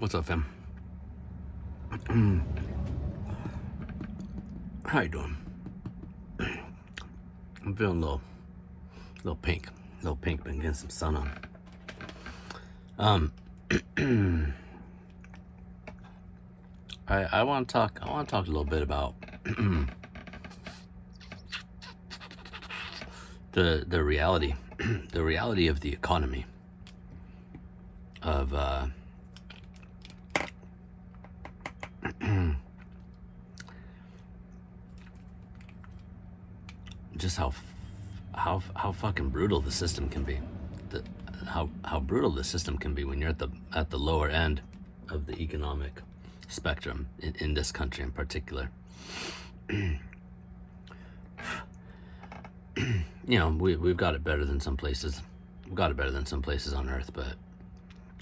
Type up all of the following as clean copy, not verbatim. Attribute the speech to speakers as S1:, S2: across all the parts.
S1: What's up, fam? How you doing? I'm feeling a little pink. Been getting some sun on. I want to talk. I want to talk a little bit about the reality, the reality of the economy, of just how fucking brutal the system can be. How brutal the system can be when you're at the lower end of the economic spectrum in this country in particular. We've got it better than some places. We've got it better than some places on earth,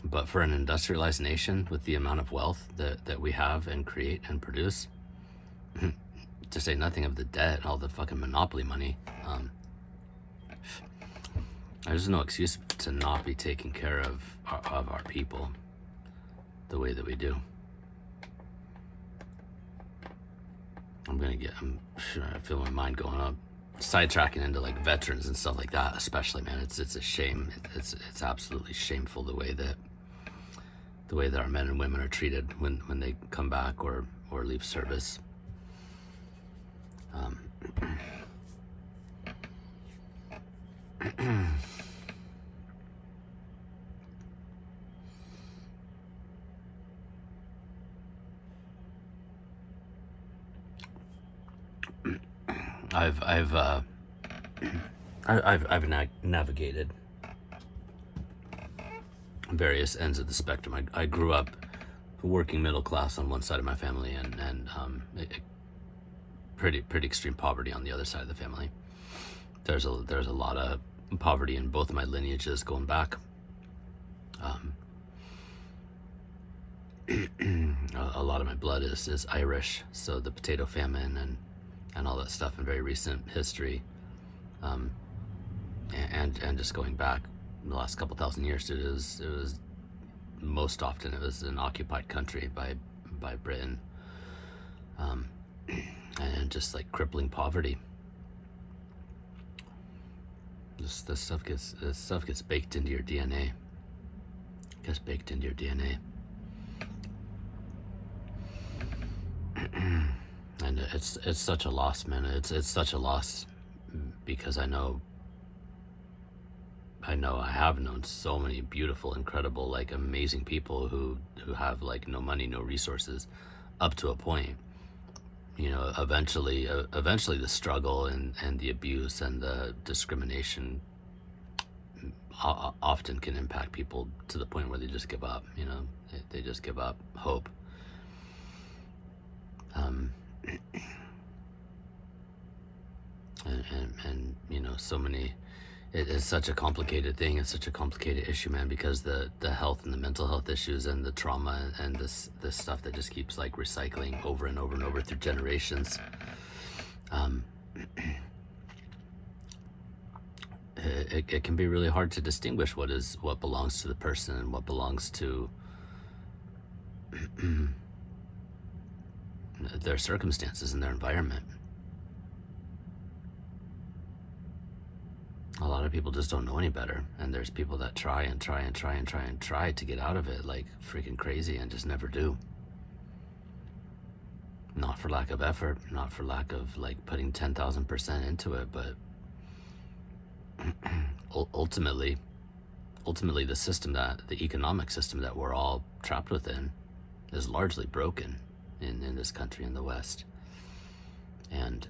S1: but for an industrialized nation with the amount of wealth that we have and create and produce, to say nothing of the debt, all the fucking monopoly money, there's no excuse to not be taking care of our people the way that we do. I feel my mind going up, sidetracking into like veterans and stuff like that, especially, man. It's a shame. It's absolutely shameful the way that our men and women are treated when they come back or leave service. I've navigated various ends of the spectrum. I grew up working middle class on one side of my family, and pretty extreme poverty on the other side of the family. There's a lot of poverty in both of my lineages going back. A lot of my blood is Irish, so the potato famine and all that stuff in very recent history, and just going back the last couple thousand years, it was most often it was an occupied country by Britain, and just like crippling poverty. This stuff gets baked into your DNA. It gets baked into your DNA. And it's such a loss, man. It's such a loss, because I have known so many beautiful, incredible, like amazing people who have like no money, no resources, up to a point. Eventually the struggle and the abuse and the discrimination often can impact people to the point where they just give up. They just give up hope. And so many, it's such a complicated thing. It's such a complicated issue, man, because the health and the mental health issues and the trauma and this stuff that just keeps like recycling over and over and over through generations. It can be really hard to distinguish what belongs to the person and what belongs to their circumstances and their environment. A lot of people just don't know any better, and there's people that try to get out of it like freaking crazy and just never do. Not for lack of effort, not for lack of like putting 10,000% into it, but ultimately the economic system that we're all trapped within is largely broken in this country, in the West. And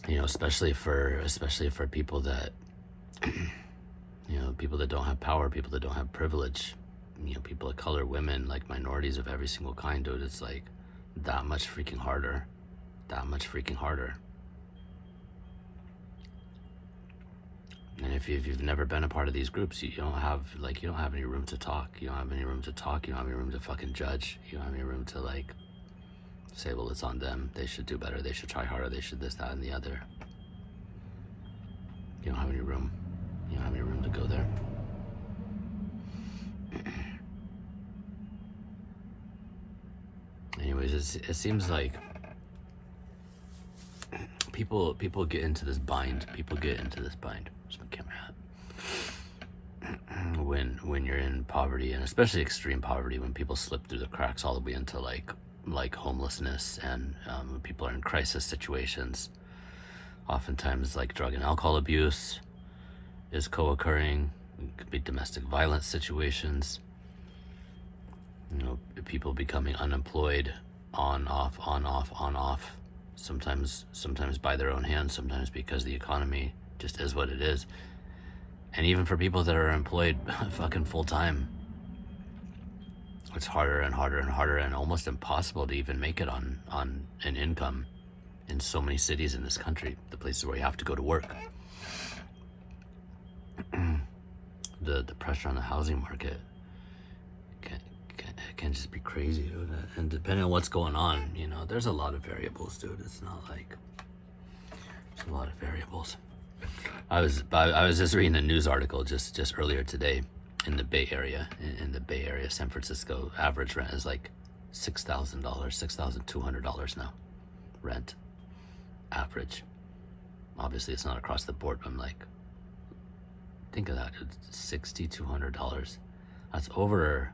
S1: especially for people that people that don't have power, people that don't have privilege, people of color, women, like minorities of every single kind, dude. It's like that much freaking harder. And if you've never been a part of these groups, you don't have any room to talk. You don't have any room to fucking judge. You don't have any room to like say, well, it's on them. They should do better. They should try harder. They should this, that, and the other. You don't have any room. You don't have any room to go there. it seems like people get into this bind. People get into this bind. Where's my camera at? When you're in poverty, and especially extreme poverty, when people slip through the cracks all the way into like homelessness, and when people are in crisis situations, oftentimes like drug and alcohol abuse is co-occurring. It could be domestic violence situations. People becoming unemployed, on off, on off, on off. Sometimes by their own hands, sometimes because the economy just is what it is. And even for people that are employed fucking full time, it's harder and harder and harder, and almost impossible to even make it on an income in so many cities in this country, the places where you have to go to work. The pressure on the housing market can just be crazy, dude. And depending on what's going on, there's a lot of variables, dude. It's not like there's a lot of variables. I was just reading a news article just earlier today in the Bay Area. In the Bay Area, San Francisco, average rent is like $6,000, $6,200 now. Rent, average. Obviously, it's not across the board, but I'm like, think of that, dude. $6,200. That's over.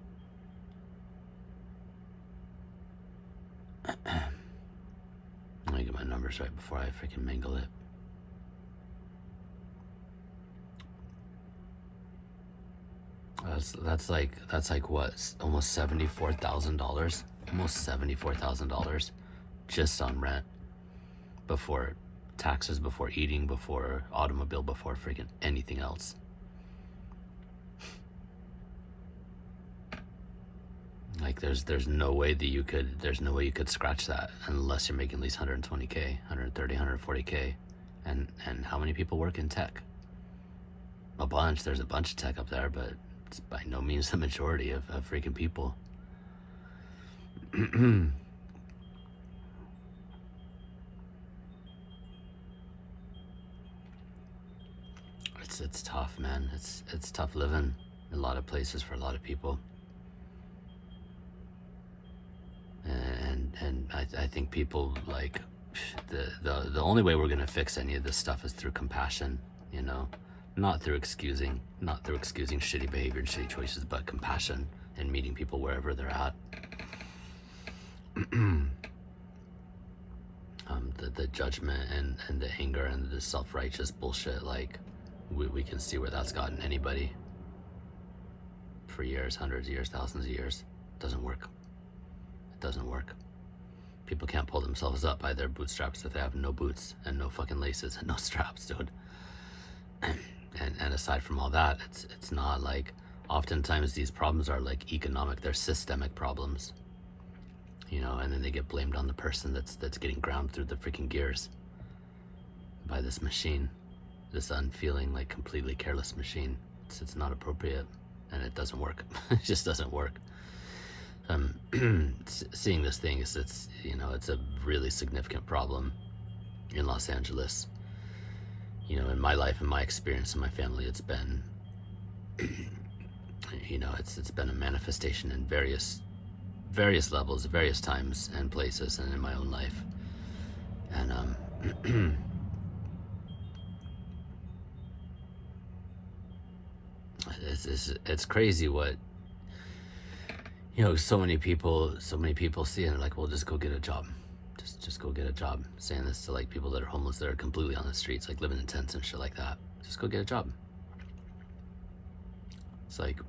S1: Let me get my numbers right before I freaking mingle it. That's like what, almost $74,000, almost $74,000 just on rent, before taxes, before eating, before automobile, before freaking anything else. Like there's no way you could scratch that unless you're making at least 120K, 130, 140K. And how many people work in tech? A bunch. There's a bunch of tech up there, but it's by no means the majority of freaking people. It's tough, man. It's tough living in a lot of places for a lot of people. And I think people, like, the only way we're gonna fix any of this stuff is through compassion, not through excusing shitty behavior and shitty choices, but compassion and meeting people wherever they're at. The judgment and the anger and the self-righteous bullshit, like we can see where that's gotten anybody for years, hundreds of years, thousands of years. It doesn't work. People can't pull themselves up by their bootstraps if they have no boots and no fucking laces and no straps, dude. And aside from all that, it's not like, oftentimes these problems are like economic, they're systemic problems. And then they get blamed on the person that's getting ground through the freaking gears by this machine, this unfeeling, like completely careless machine. It's not appropriate, and it doesn't work. It just doesn't work. Seeing this thing it's a really significant problem in Los Angeles. In my life, in my experience, in my family, it's been, it's been a manifestation in various levels, various times and places, and in my own life. And it's crazy what, so many people see, and they're like, well, just go get a job. Just go get a job. Saying this to like people that are homeless, that are completely on the streets, like living in tents and shit like that. Just go get a job. It's like,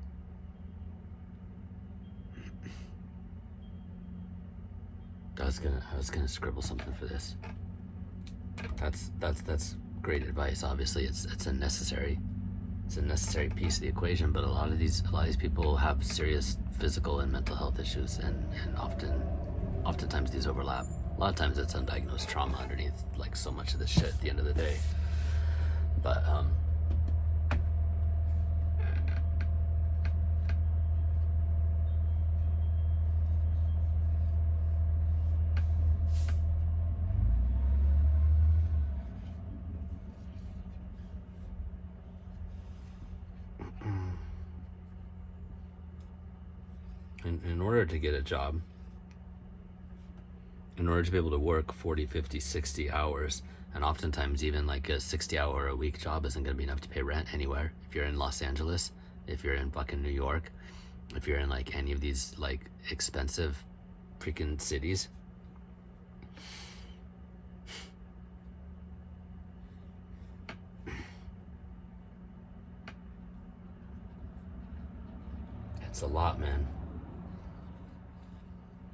S1: I was gonna scribble something for this. That's great advice. Obviously, it's a necessary piece of the equation, but a lot of these people have serious physical and mental health issues, and oftentimes these overlap. A lot of times it's undiagnosed trauma underneath like so much of this shit at the end of the day. But in order to get a job, in order to be able to work 40, 50, 60 hours, and oftentimes even like a 60-hour a week job isn't going to be enough to pay rent anywhere. If you're in Los Angeles, if you're in fucking New York, if you're in like any of these like expensive freaking cities, it's a lot, man.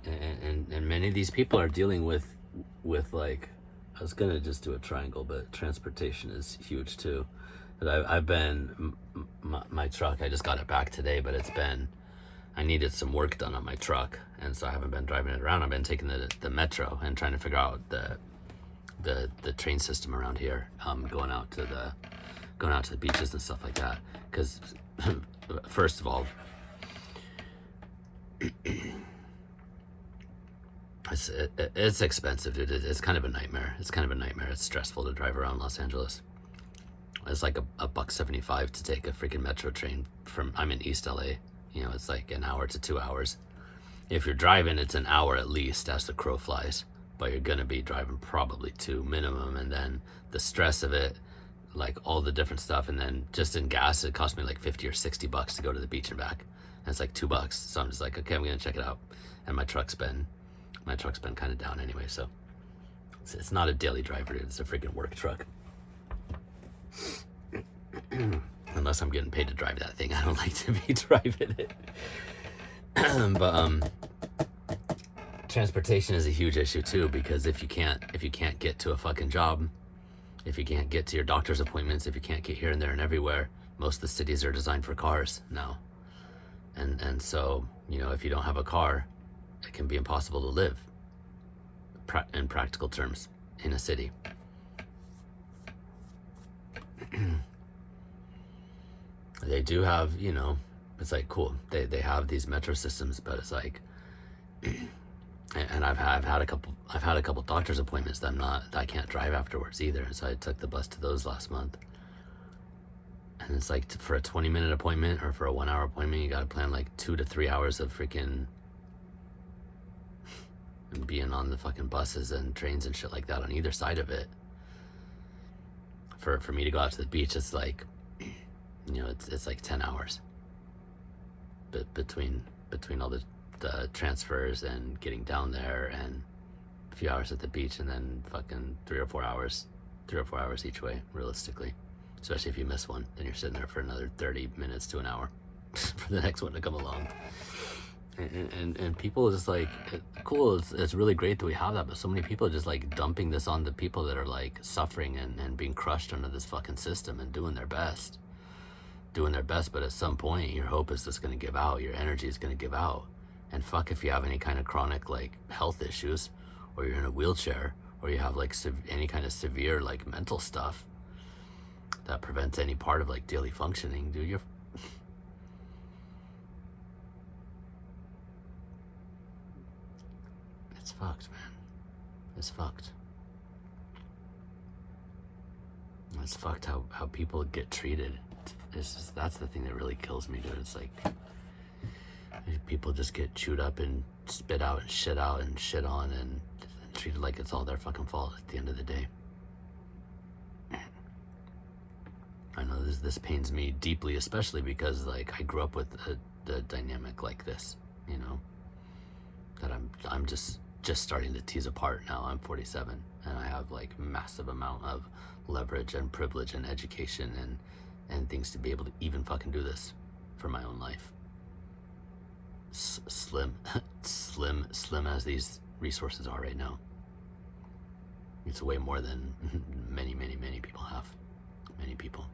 S1: And many of these people are dealing with like, I was gonna just do a triangle, but transportation is huge too. But I've been my truck. I just got it back today, but I needed some work done on my truck, and so I haven't been driving it around. I've been taking the metro and trying to figure out the train system around here, going out to the beaches and stuff like that. Because first of all, it's expensive, dude. It's kind of a nightmare. It's stressful to drive around Los Angeles. It's like a $1.75 to take a freaking metro train I'm in East LA. You know, it's like an hour to 2 hours. If you're driving, it's an hour at least as the crow flies. But you're gonna be driving probably 2 minimum, and then the stress of it, like all the different stuff, and then just in gas, it cost me like $50 or $60 to go to the beach and back. And it's like $2. So I'm just like, okay, I'm gonna check it out. And my truck's been kind of down anyway, so it's not a daily driver, dude. It's a freaking work truck. Unless I'm getting paid to drive that thing, I don't like to be driving it. But transportation is a huge issue too, because if you can't get to a fucking job, if you can't get to your doctor's appointments, if you can't get here and there and everywhere, most of the cities are designed for cars now. And so, you know, if you don't have a car, it can be impossible to live in practical terms in a city. They do have, you know, it's like cool. They have these metro systems, but it's like, and I've had a couple doctor's appointments that I can't drive afterwards either. And so I took the bus to those last month. And it's like for a 20-minute appointment or for a 1 hour appointment, you got to plan like 2 to 3 hours of freaking being on the fucking buses and trains and shit like that on either side of it. For me to go out to the beach, it's like, you know, it's like 10 hours. But between all the transfers and getting down there and a few hours at the beach, and then fucking 3 or 4 hours each way, realistically. Especially if you miss one, then you're sitting there for another 30 minutes to an hour for the next one to come along. And people are just like, cool, it's really great that we have that, but so many people are just like dumping this on the people that are like suffering and being crushed under this fucking system and doing their best. But at some point your hope is just going to give out, your energy is going to give out. And fuck if you have any kind of chronic like health issues, or you're in a wheelchair, or you have like any kind of severe like mental stuff that prevents any part of like daily functioning, dude, you're it's fucked, man. It's fucked. It's fucked how people get treated. That's the thing that really kills me, dude. It's like people just get chewed up and spit out and shit on and treated like it's all their fucking fault at the end of the day. I know this pains me deeply, especially because like I grew up with the dynamic like this, you know, that I'm just starting to tease apart now. I'm 47 and I have like massive amount of leverage and privilege and education and things to be able to even fucking do this for my own life. Slim as these resources are right now. It's way more than many people have. Many people.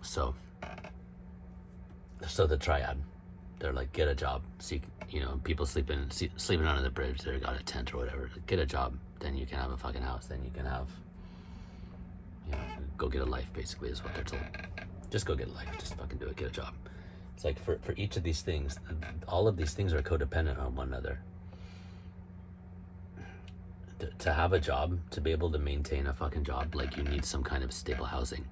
S1: So the triad, they're like, get a job, seek, you know, people sleeping under the bridge, they got a tent or whatever, get a job, then you can have a fucking house, then you can have, you know, go get a life, basically is what they're told. Just go get a life, just fucking do it, get a job. It's like for each of these things, all of these things are codependent on one another. To have a job, to be able to maintain a fucking job, like you need some kind of stable housing.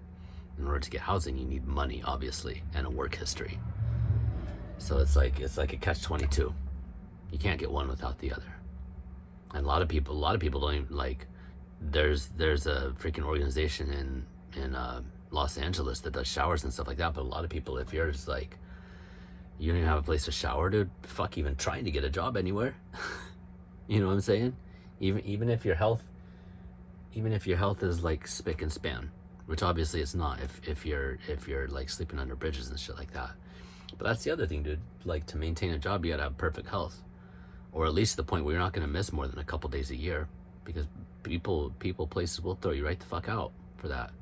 S1: In order to get housing, you need money, obviously, and a work history. So it's like a catch-22. You can't get one without the other. And a lot of people don't even like. There's a freaking organization in Los Angeles that does showers and stuff like that. But a lot of people, if you're just like, you don't even have a place to shower, dude, fuck even trying to get a job anywhere. You know what I'm saying? Even if your health is like spick and span, which obviously it's not if you're like sleeping under bridges and shit like that. But that's the other thing, dude. Like, to maintain a job, you gotta have perfect health, or at least to the point where you're not gonna miss more than a couple days a year, because places will throw you right the fuck out for that.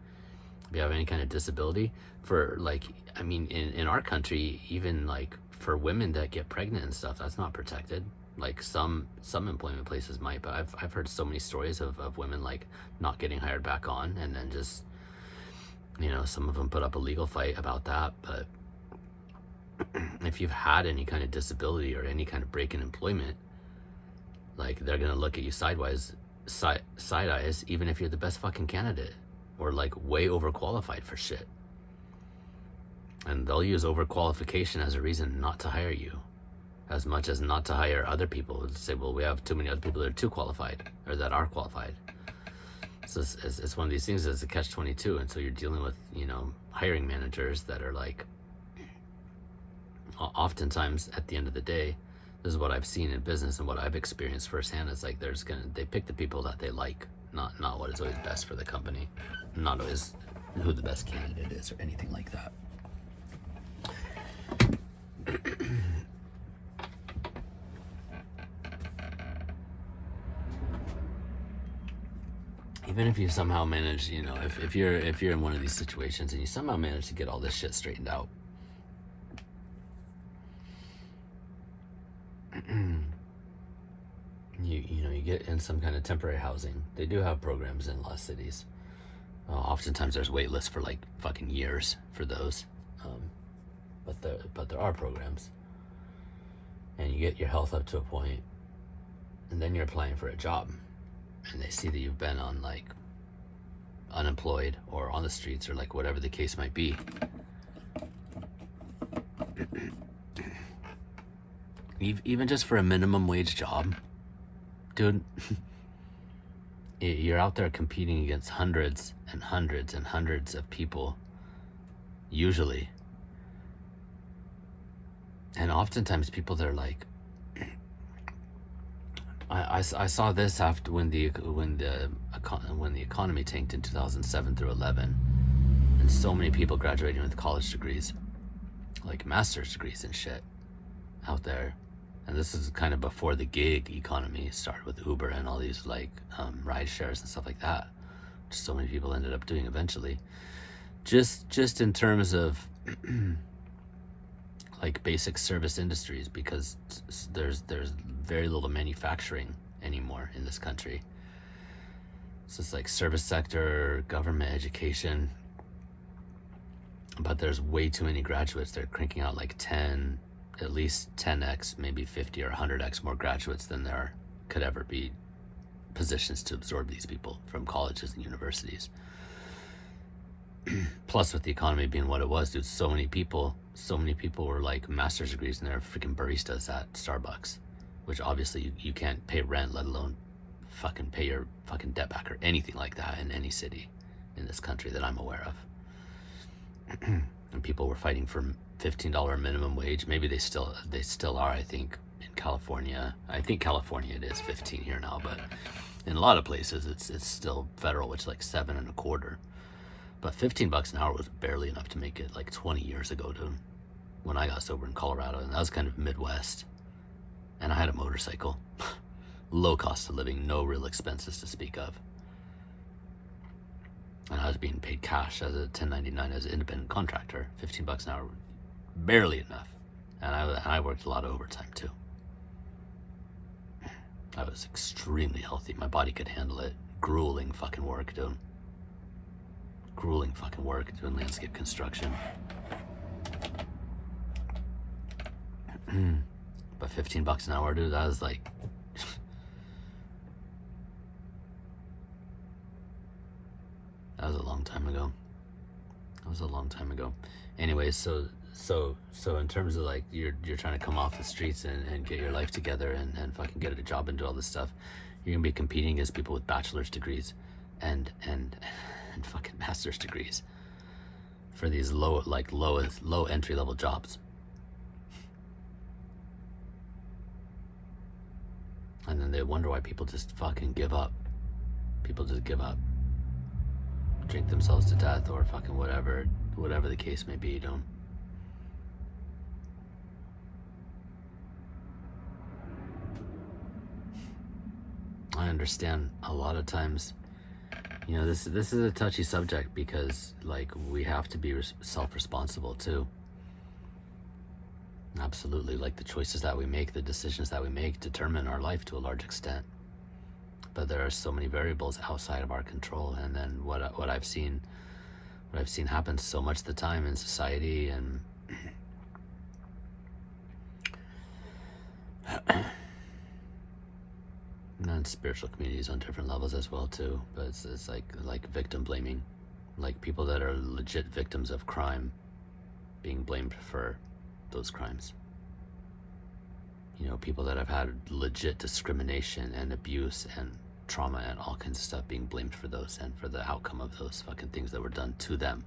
S1: If you have any kind of disability, for like, I mean, in our country, even like for women that get pregnant and stuff, that's not protected. Like some employment places might, but I've heard so many stories of women like not getting hired back on, and then just, you know, some of them put up a legal fight about that. But if you've had any kind of disability or any kind of break in employment, like, they're gonna look at you side eyes, even if you're the best fucking candidate or like way overqualified for shit. And they'll use overqualification as a reason not to hire you, as much as not to hire other people. They'll say, well, we have too many other people that are too qualified or that are qualified. So it's one of these things that's a catch-22. And so you're dealing with, you know, hiring managers that are like, oftentimes at the end of the day, this is what I've seen in business and what I've experienced firsthand, is like they pick the people that they like, not what is always best for the company, not always who the best candidate is or anything like that. Even if you somehow manage, you know, if you're in one of these situations and you somehow manage to get all this shit straightened out, you know, you get in some kind of temporary housing. They do have programs in a lot of cities. Oftentimes there's wait lists for like fucking years for those, but there are programs, and you get your health up to a point, and then you're applying for a job, and they see that you've been on like unemployed or on the streets or like whatever the case might be. Even just for a minimum wage job, dude, you're out there competing against hundreds and hundreds and hundreds of people, usually. And oftentimes people that are like, I saw this after when the economy tanked in 2007 through 11, and so many people graduating with college degrees, like master's degrees and shit, out there. And this is kind of before the gig economy started with Uber and all these like ride shares and stuff like that, which so many people ended up doing eventually. Just in terms of like basic service industries, because there's very little manufacturing anymore in this country. So it's like service sector, government, education, but there's way too many graduates. They're cranking out like at least 10x, maybe 50 or 100x more graduates than there could ever be positions to absorb these people from colleges and universities. Plus, with the economy being what it was, dude, so many people were like master's degrees and they're freaking baristas at Starbucks, which obviously you can't pay rent, let alone fucking pay your fucking debt back or anything like that in any city in this country that I'm aware of. And people were fighting for $15 minimum wage. Maybe they still are. I think in California, it is 15 here now, but in a lot of places it's still federal, which is like $7.25. But $15 an hour was barely enough to make it like 20 years ago, dude, when I got sober in Colorado, and that was kind of Midwest. And I had a motorcycle, low cost of living, no real expenses to speak of. And I was being paid cash as a 1099 as an independent contractor. $15 an hour, barely enough. And I worked a lot of overtime too. I was extremely healthy. My body could handle it. Grueling fucking work, dude. Grueling fucking work doing landscape construction. But $15 an hour, dude, that was like that was a long time ago. Anyways, so So in terms of like you're trying to come off the streets and get your life together and fucking get a job and do all this stuff, you're gonna be competing against people with bachelor's degrees and fucking master's degrees for these low entry level jobs. And then they wonder why people just fucking give up. People just give up. Drink themselves to death or fucking whatever the case may be, don't. I understand a lot of times, this is a touchy subject because like we have to be self-responsible too. Absolutely, like the choices that we make, the decisions that we make determine our life to a large extent. But there are so many variables outside of our control, and then what I've seen happen so much of the time in society and and spiritual communities on different levels as well too. But it's like victim blaming, like people that are legit victims of crime being blamed for those crimes. People that have had legit discrimination and abuse and trauma and all kinds of stuff being blamed for those and for the outcome of those fucking things that were done to them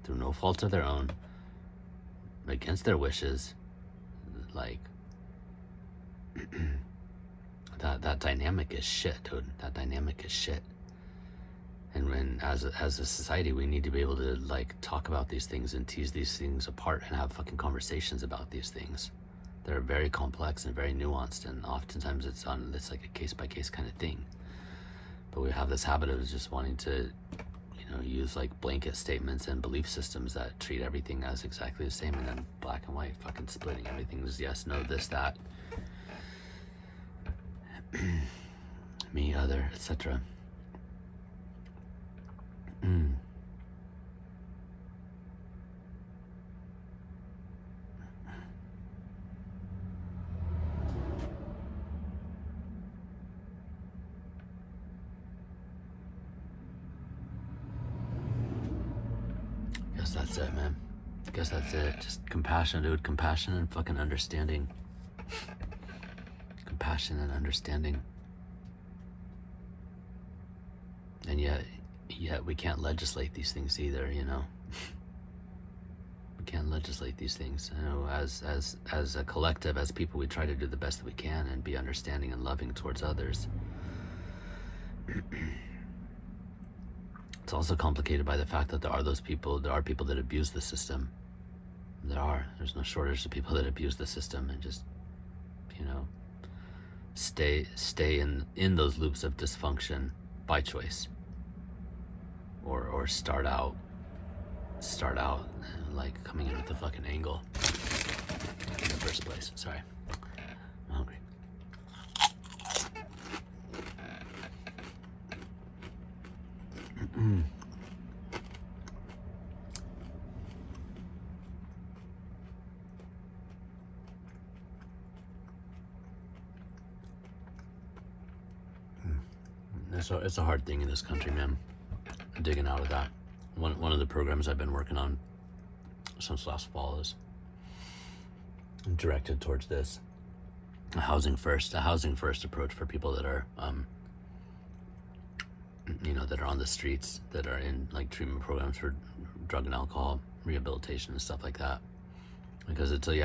S1: through no fault of their own, against their wishes. Like that dynamic is shit, dude. That dynamic is shit. And when as a society we need to be able to like talk about these things and tease these things apart and have fucking conversations about these things. They're very complex and very nuanced, and oftentimes it's like a case by case kind of thing. But we have this habit of just wanting to use like blanket statements and belief systems that treat everything as exactly the same, and then black and white, fucking splitting everything is yes, no, this, that, me, other, etc. Guess that's it, man. Guess that's it. Just compassion, dude. Compassion and fucking understanding. Compassion and understanding. And yet we can't legislate these things either, We can't legislate these things. As a collective, as people, we try to do the best that we can and be understanding and loving towards others. It's also complicated by the fact that there are people that abuse the system. There's no shortage of people that abuse the system and just, stay in those loops of dysfunction by choice. Or start out like coming in with a fucking angle in the first place. Sorry, I'm hungry. It's a hard thing in this country, man. Digging out of that. One of the programs I've been working on since last fall is directed towards this. A housing first approach for people that are that are on the streets, that are in like treatment programs for drug and alcohol rehabilitation and stuff like that. Because until you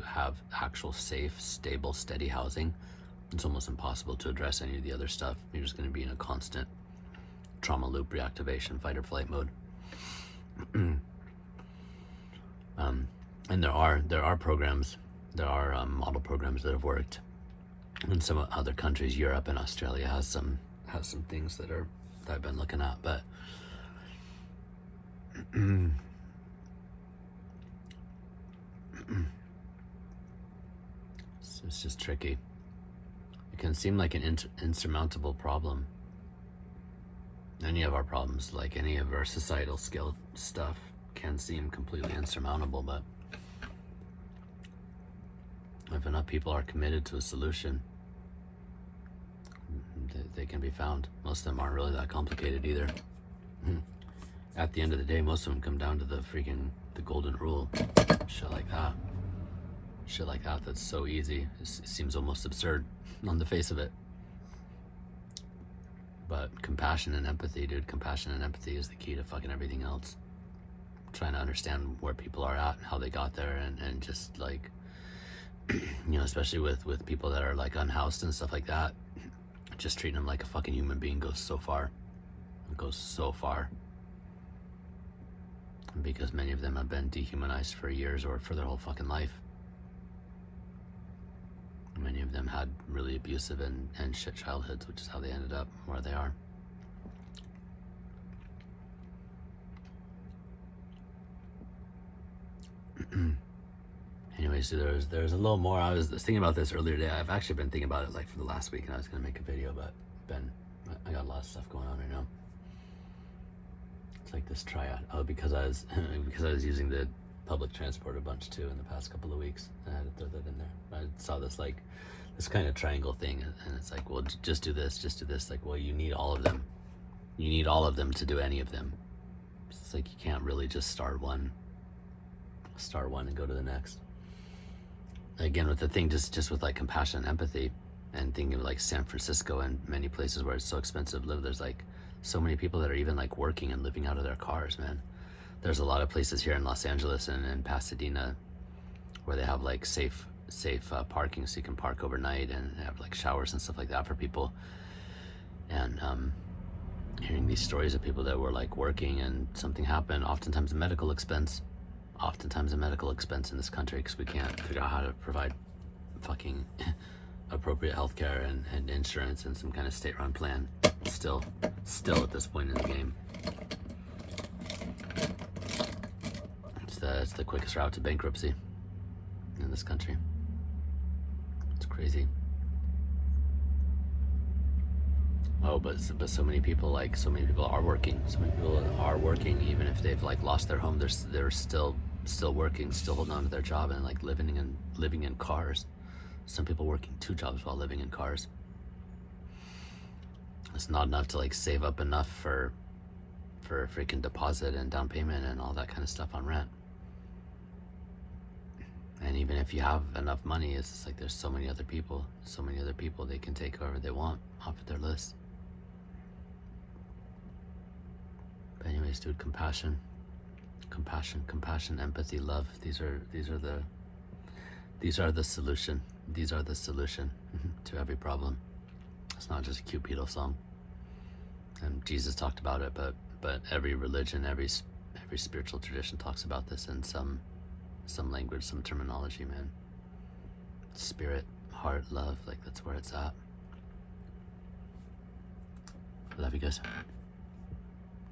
S1: have actual safe, stable, steady housing, it's almost impossible to address any of the other stuff. You're just going to be in a constant trauma loop, reactivation, fight or flight mode. And there are programs, there are model programs that have worked in some other countries. Europe and Australia has some things that I've been looking at, but it's just tricky. It can seem like an insurmountable problem. Any of our problems, like any of our societal skill stuff, can seem completely insurmountable, but if enough people are committed to a solution, they can be found. Most of them aren't really that complicated either. At the end of the day, most of them come down to the the golden rule, shit like that. Shit like that, that's so easy. It seems almost absurd on the face of it. But compassion and empathy, dude, compassion and empathy is the key to fucking everything else. Trying to understand where people are at and how they got there, and just like, especially with people that are like unhoused and stuff like that, just treating them like a fucking human being goes so far. It goes so far. Because many of them have been dehumanized for years or for their whole fucking life. Many of them had really abusive and shit childhoods, which is how they ended up where they are. Anyways, so there's a little more. I was thinking about this earlier today. I've actually been thinking about it like for the last week, and I was gonna make a video, but I got a lot of stuff going on right now. It's like this triad. Oh, because I was using the public transport a bunch too in the past couple of weeks. I had to throw that in there. I saw this kind of triangle thing, and it's like, well, just do this. Like, well, you need all of them. You need all of them to do any of them. It's like you can't really just start one and go to the next. Again, with the thing, just with like compassion and empathy, and thinking of like San Francisco and many places where it's so expensive to live, there's like so many people that are even like working and living out of their cars, man. There's a lot of places here in Los Angeles and in Pasadena where they have like safe parking, so you can park overnight, and have like showers and stuff like that for people. And hearing these stories of people that were like working and something happened, oftentimes a medical expense in this country, because we can't figure out how to provide fucking appropriate healthcare and insurance and some kind of state-run plan. Still at this point in the game. It's the quickest route to bankruptcy in this country. It's crazy. Oh, but so many people are working. So many people are working, even if they've like lost their home. They're still working, still holding on to their job, and like living in cars. Some people working 2 jobs while living in cars. It's not enough to like save up enough for a freaking deposit and down payment and all that kind of stuff on rent. And even if you have enough money, it's just like there's so many other people they can take whoever they want off of their list. But anyways, dude, compassion, empathy, love. These are the solution. These are the solution to every problem. It's not just a cute Beatles song. And Jesus talked about it, but every religion, every spiritual tradition talks about this in some language, some terminology, man. Spirit, heart, love, like that's where it's at. I love you guys.